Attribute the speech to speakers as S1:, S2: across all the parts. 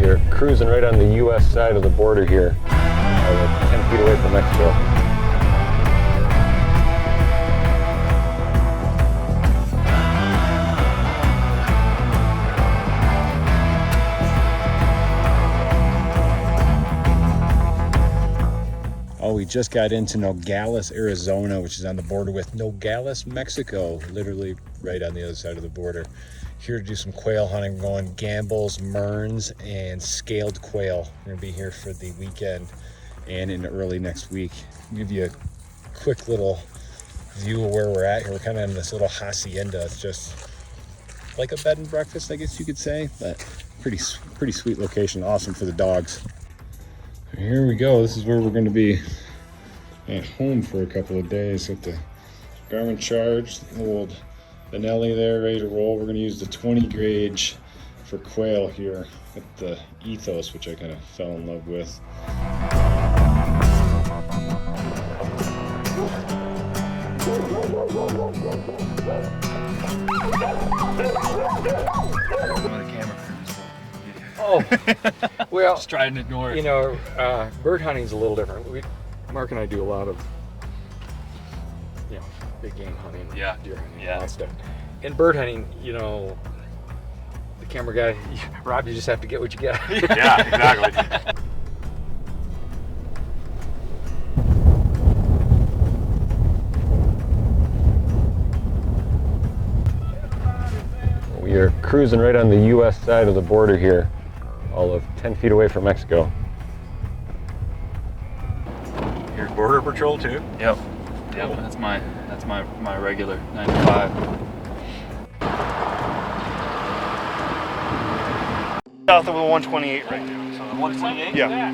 S1: We're cruising right on the U.S. side of the border here, 10 feet away from Mexico. Oh, we just got into Nogales, Arizona, which is on the border with Nogales, Mexico, literally right on the other side of the border. Here to do some quail hunting. We're going Gamble's, Mearns, and scaled quail. We're gonna be here for the weekend and in early next week. I'll give you a quick little view of where we're at here. We're kind of in this little hacienda. It's just like a bed and breakfast, I guess you could say, but pretty sweet location. Awesome for the dogs. Here we go. This is where we're going to be at home for a couple of days with the Garmin Charge, the old Benelli there, ready to roll. We're going to use the 20 gauge for quail here with the Ethos, which I kind of fell in love with. Oh, well,
S2: just try and ignore it.
S1: You know, bird hunting is a little different. Mark and I do a lot of, you know, big game hunting,
S2: yeah,
S1: deer hunting,
S2: yeah,
S1: all that stuff. In bird hunting, you know, the camera guy, Rob, you just have to get what you get.
S2: Yeah, exactly.
S1: We are cruising right on the U.S. side of the border here, all of 10 feet away from Mexico.
S2: You're Border Patrol too? Yep. Yep. That's my regular 9 to 5.
S3: South of the 128 right now.
S2: So the 128?
S3: Yeah.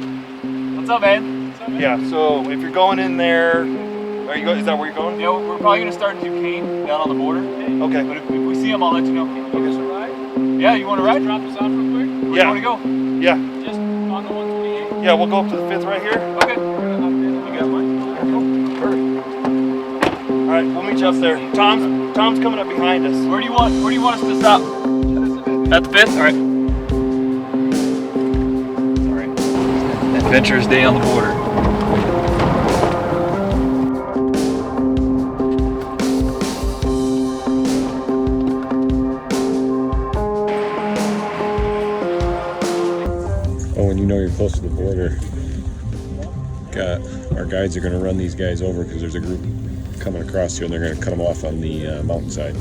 S2: What's up, man? What's up, man?
S3: Yeah. So if you're going in there, is that where you're going?
S2: Yeah, we're probably gonna start in Duquesne down on the border.
S3: Okay.
S2: But if we see him, I'll let you know.
S3: Okay.
S2: Yeah, you want to ride? Drop us off real quick. Where
S3: Yeah.
S2: you want to go?
S3: Yeah.
S2: Just on the 128.
S3: Yeah, we'll go up to the 5th right here.
S2: Okay. You guys mind? Perfect.
S3: All right, we'll meet you up there. Tom's coming up behind us.
S2: Where do you want us to stop? At the 5th? All right. All right. Adventurous day on the border.
S1: Oh, when you know you're close to the border, our guides are going to run these guys over because there's a group coming across here and they're going to cut them off on the mountainside.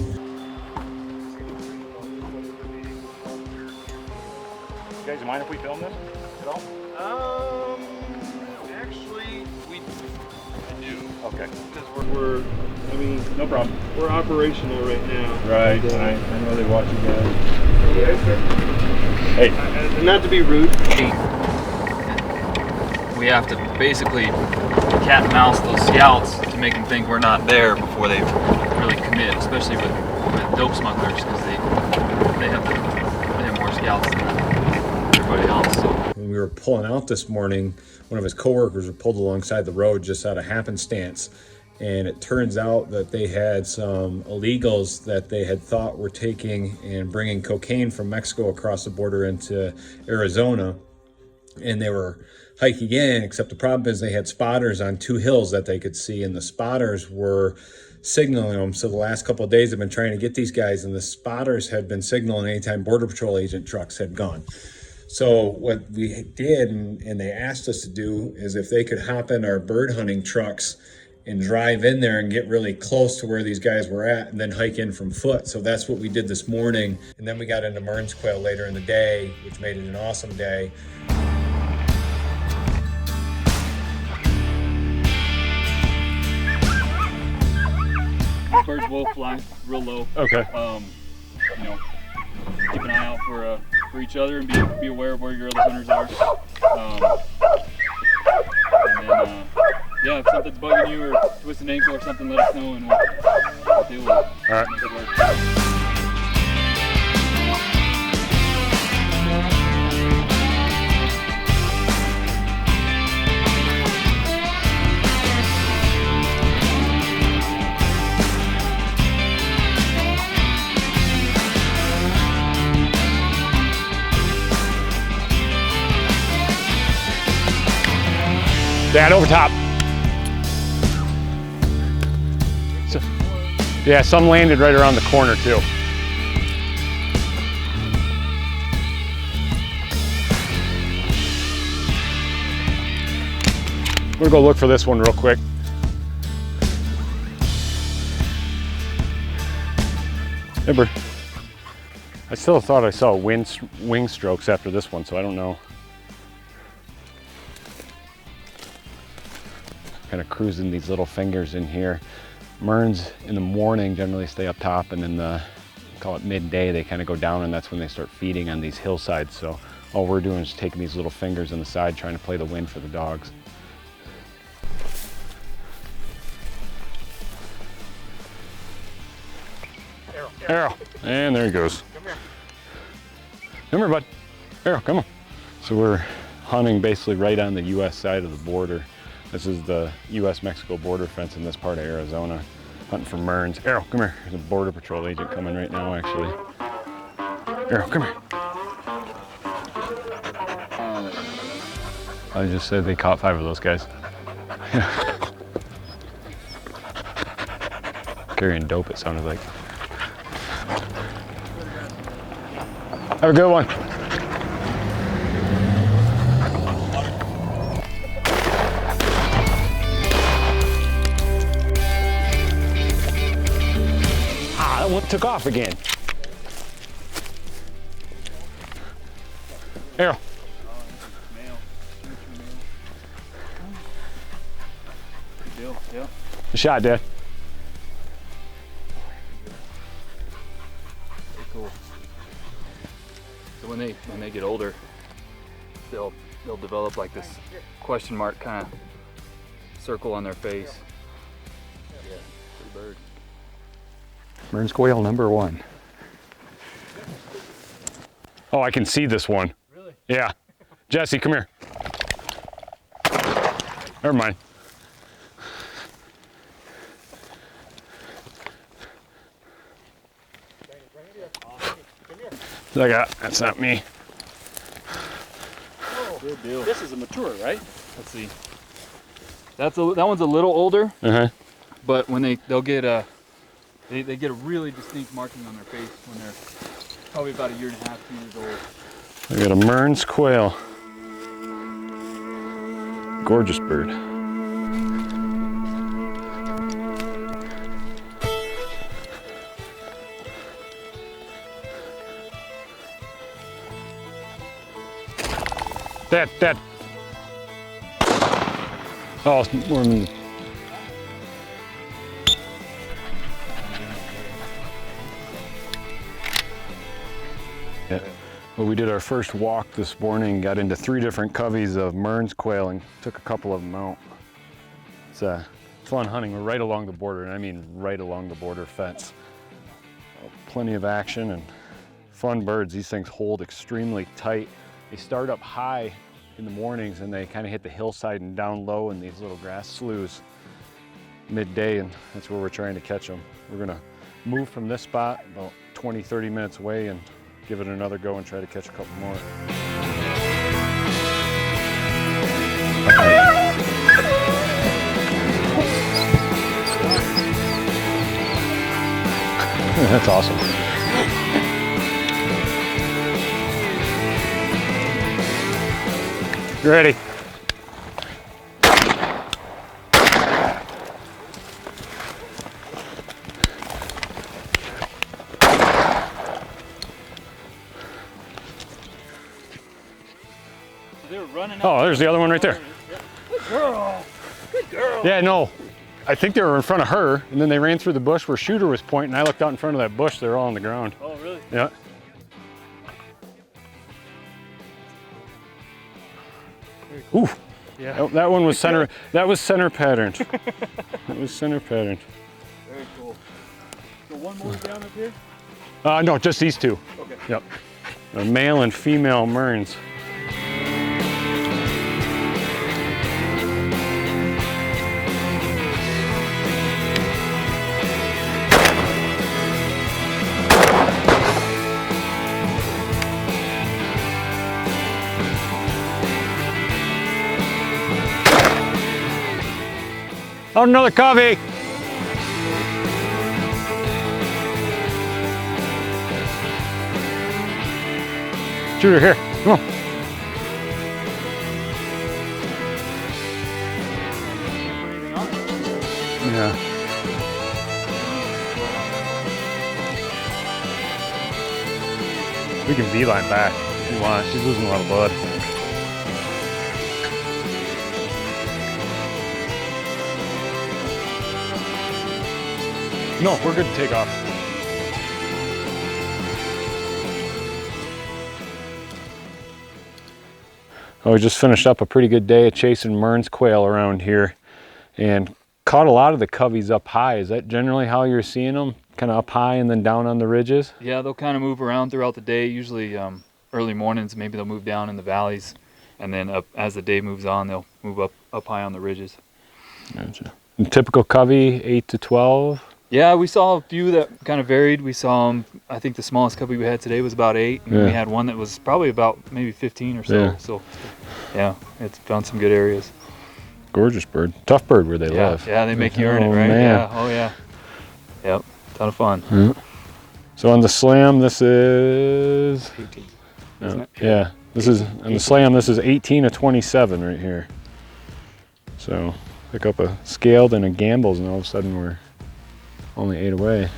S3: Guys, you mind if we film this at all? Actually, we do. Okay. Because I mean, no problem. We're operational right now.
S1: Right, I know they watch you guys. Hey.
S3: And not to be rude.
S2: We have to basically cat and mouse those scouts to make them think we're not there before they really commit, especially with dope smugglers, because they have more scouts than everybody else. So.
S1: When we were pulling out this morning, one of his coworkers was pulled alongside the road just out of happenstance. And it turns out that they had some illegals that they had thought were taking and bringing cocaine from Mexico across the border into Arizona. And they were hiking in, except the problem is they had spotters on 2 hills that they could see, and the spotters were signaling them. So the last couple of days I've been trying to get these guys, and the spotters had been signaling anytime Border Patrol agent trucks had gone. So what we did, and they asked us to do, is if they could hop in our bird hunting trucks and drive in there and get really close to where these guys were at and then hike in from foot. So that's what we did this morning. And then we got into Mearns Quail later in the day, which made it an awesome day.
S2: Birds will fly real low.
S1: Okay.
S2: You know, keep an eye out for each other and be aware of where your other hunters are. And then, yeah, if something's bugging you or twisting ankle or something, let us know and we'll deal with it.
S1: All right.
S2: Make it work.
S1: Dad, over top. So, yeah, some landed right around the corner too. We're gonna go look for this one real quick. Remember, I still thought I saw wing strokes after this one, so I don't know. Kind of cruising these little fingers in here. Mearns in the morning generally stay up top, and then call it midday, they kind of go down, and that's when they start feeding on these hillsides. So all we're doing is taking these little fingers on the side, trying to play the wind for the dogs. Earl, and there he goes.
S3: Come here.
S1: Come here, bud. Earl, come on. So we're hunting basically right on the U.S. side of the border. This is the U.S.-Mexico border fence in this part of Arizona. Hunting for Mearns. Earl, come here. There's a border patrol agent coming right now, actually. Earl, come here. I just said they caught 5 of those guys. Carrying dope, it sounded like. Have a good one. Ah, that one took off again. Earl.
S3: Good deal, yeah.
S1: Good shot, Dad.
S2: Very cool. So when they get older, they'll develop like this question mark kind of circle on their face. Yeah, pretty bird.
S1: Mearns Quail #1. Oh, I can see this one.
S3: Really?
S1: Yeah. Jesse, come here. Never mind. That's not me.
S3: Oh, good deal. This is a mature, right?
S2: Let's see. That one's a little older, but when they'll get they get a really distinct marking on their face when they're probably about 1.5 years, 2 years old.
S1: I got a Mearns Quail. Gorgeous bird. Dad. Oh, it's more than... Yeah. Well, we did our first walk this morning, got into 3 different coveys of Mearns Quail and took a couple of them out. It's fun hunting. We're right along the border, and I mean right along the border fence. Plenty of action and fun birds. These things hold extremely tight. They start up high in the mornings and they kind of hit the hillside and down low in these little grass sloughs midday, and that's where we're trying to catch them. We're gonna move from this spot about 20-30 minutes away and give it another go and try to catch a couple more. That's awesome. You ready?
S3: They were running.
S1: Oh, there's the other one right there.
S3: Good girl. Good girl.
S1: Yeah, no. I think they were in front of her, and then they ran through the bush where Shooter was pointing. I looked out in front of that bush. They're all on the ground.
S3: Oh, really?
S1: Yeah.
S3: Cool.
S1: Ooh.
S3: Yeah.
S1: Oh, that one was center. That was center patterned. That was center patterned.
S3: Very cool. So one more down up here?
S1: No, just these 2.
S3: Okay.
S1: Yep. A male and female Mearns. Oh, another covey. Shooter here. Come on. Yeah. We can beeline back if you want. She's losing a lot of blood. No, we're good to take off. Oh, we just finished up a pretty good day of chasing Mearns quail around here and caught a lot of the coveys up high. Is that generally how you're seeing them? Kind of up high and then down on the ridges?
S2: Yeah, they'll kind of move around throughout the day. Usually early mornings, maybe they'll move down in the valleys, and then up as the day moves on, they'll move up high on the ridges.
S1: Gotcha. And typical covey, 8 to 12?
S2: Yeah, we saw a few that kind of varied. We saw I think the smallest covey we had today was about 8, and we had one that was probably about maybe 15 or so.
S1: Yeah.
S2: So, yeah, it's found some good areas.
S1: Gorgeous bird. Tough bird where they live.
S2: Yeah, they make you earn it,
S1: Oh,
S2: right?
S1: man.
S2: Yeah, oh yeah. Yep, ton of fun.
S1: Yeah. So on the slam, this is
S3: 18.
S1: yeah. This is on the slam. This is 18 to 27 right here. So pick up a scaled and a gambles, and all of a sudden we're only 8 away.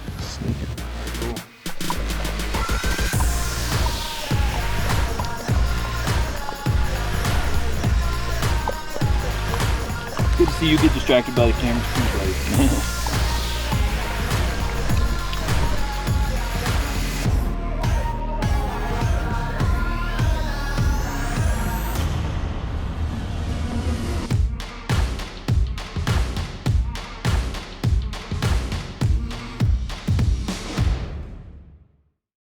S4: Good to see you get distracted by the camera.